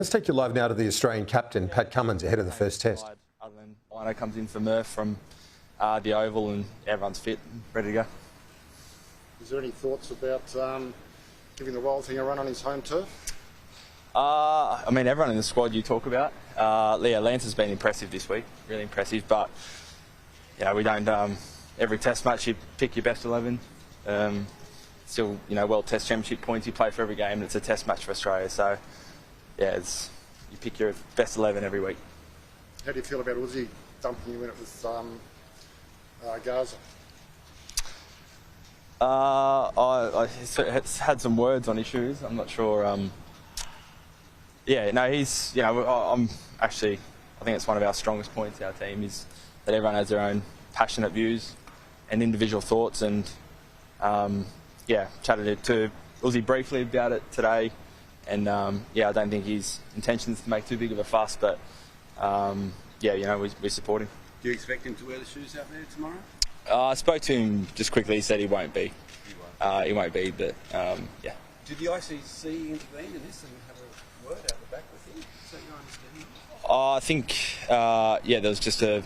Let's take you live now to the Australian captain, Pat Cummins, ahead of the first test. Other than Lino comes in for Murph from the Oval and everyone's fit and ready to go. Is there any thoughts about giving the Wild thing a run on his home turf? I mean, everyone in the squad you talk about. Lance has been impressive this week, really impressive, but we don't, every test match you pick your best 11. Still, World Test Championship points you play for every game, and it's a test match for Australia, so yeah, you pick your best 11 every week. How do you feel about Uzzie dumping you in it with Gaza? I had some words on his shoes. I'm not sure. He's. I'm actually. I think it's one of our strongest points in our team is that everyone has their own passionate views and individual thoughts. And chatted to Uzzie briefly about it today. And I don't think his intention is to make too big of a fuss, but we support him. Do you expect him to wear the shoes out there tomorrow? I spoke to him just quickly. He said he won't be. He won't be, but yeah. Did the ICC intervene in this and have a word out the back with him? Is that your understanding? I think, there was just a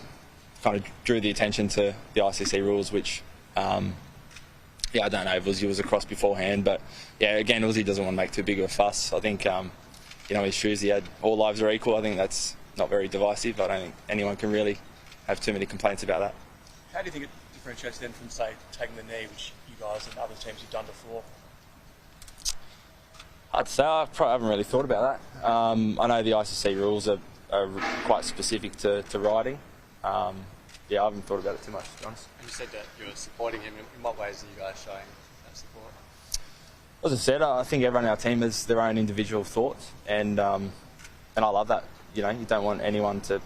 kind of drew the attention to the ICC rules, which, I don't know if Uzzie was across beforehand, but again, Uzzie doesn't want to make too big of a fuss. I think, his shoes, he had all lives are equal. I think that's not very divisive. I don't think anyone can really have too many complaints about that. How do you think it differentiates then from, say, taking the knee, which you guys and other teams have done before? I'd say I probably haven't really thought about that. I know the ICC rules are quite specific to riding. I haven't thought about it too much, to be honest. And you said that you're supporting him. In what ways are you guys showing that support? As I said, I think everyone on our team has their own individual thoughts, and I love that. You don't want anyone to.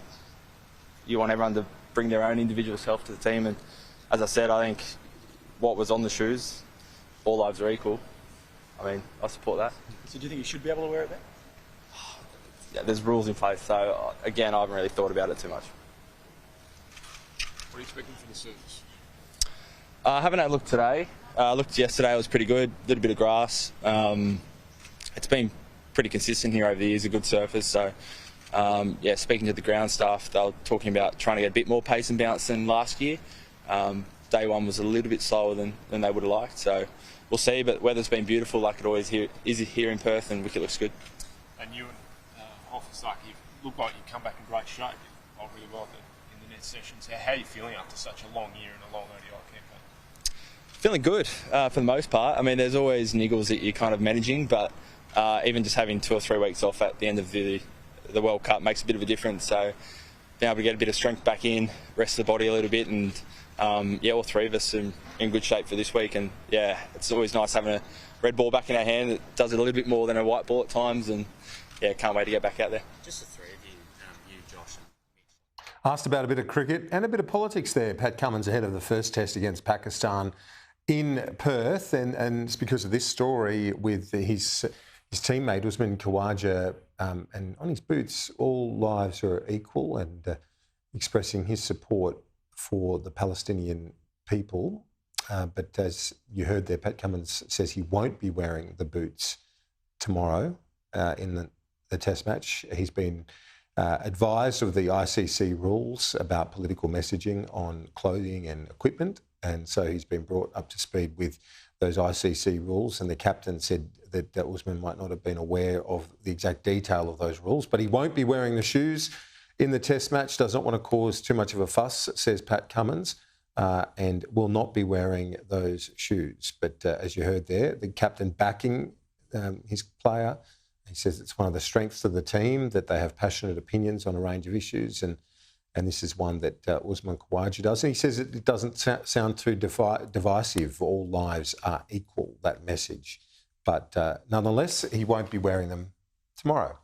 You want everyone to bring their own individual self to the team, and as I said, I think what was on the shoes, all lives are equal. I mean, I support that. So do you think you should be able to wear it then? Yeah, there's rules in place, so again, I haven't really thought about it too much. What are you expecting for the surface? I haven't had a look today. I looked yesterday, it was pretty good, a little bit of grass. It's been pretty consistent here over the years, a good surface, so speaking to the ground staff, they were talking about trying to get a bit more pace and bounce than last year. Day one was a little bit slower than they would have liked, so we'll see, but weather's been beautiful like it always is here in Perth, and wicket looks good. And you and Hoffelstuck, you look like you've come back in great shape. You really well in the net sessions. How are you feeling after such a long year and a long ODI campaign? Feeling good for the most part. I mean, there's always niggles that you're kind of managing, but even just having 2 or 3 weeks off at the end of the World Cup makes a bit of a difference. So being able to get a bit of strength back in, rest the body a little bit, and all 3 of us are in good shape for this week. And it's always nice having a red ball back in our hand. It does it a little bit more than a white ball at times, and can't wait to get back out there. Just the 3 of you, Josh and Mitch. Asked about a bit of cricket and a bit of politics there. Pat Cummins ahead of the first test against Pakistan in Perth, and it's because of this story with his teammate Usman Khawaja, and on his boots, all lives are equal, and expressing his support for the Palestinian people. But as you heard there, Pat Cummins says he won't be wearing the boots tomorrow in the test match. He's been advised of the ICC rules about political messaging on clothing and equipment, and so he's been brought up to speed with those ICC rules, and the captain said that Usman might not have been aware of the exact detail of those rules, but he won't be wearing the shoes in the test match, does not want to cause too much of a fuss, says Pat Cummins, and will not be wearing those shoes. But as you heard there, the captain backing his player. He says it's one of the strengths of the team that they have passionate opinions on a range of issues, and this is one that Usman Khawaja does. And he says it doesn't sound too divisive. All lives are equal, that message. But nonetheless, he won't be wearing them tomorrow.